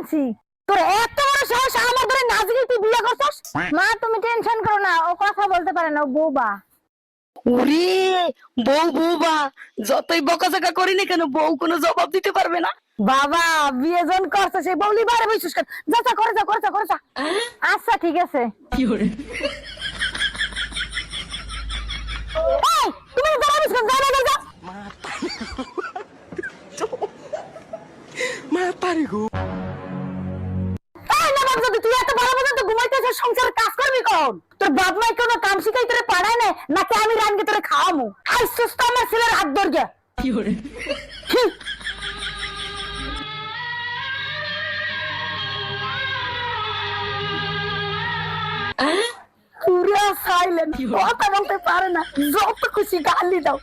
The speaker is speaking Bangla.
আনছি। তোর এত বড় সাহস আমার ধরে নাজরিন তুই বিয়ে করছস? মা তুমি টেনশন করো না, ও কথা বলতে পারে না, ও বোবা। ওরে বউ বউবা, যতই বকাঝকা করি না কেন বউ কোনো জবাব দিতে পারবে না। বাবা বিয়ে জন করছে সে বউলি বারে বইছিস কেন? যা যা করে যা করে যা করে যা। আচ্ছা ঠিক আছে। এই তুমি দাঁড়াবিস কেন? যা যা যা। মা পারি গো। এই না বাপ, যদি তুই এত বড় পর্যন্ত ঘুমাইতেছিস সংসারের কাজ করবি কোন? তোর বাপ মাই কোনো কাম শিখাই তোরে পাড়ায় না, নাকি আমি রানকে তোরে খাওয়ামু? আই সুস্থ আমার ছেলের হাত ধরগে। কি করে? পুরা সাইলেন্ট, কথা বলতে পারে না, যত খুশি গালি দাও।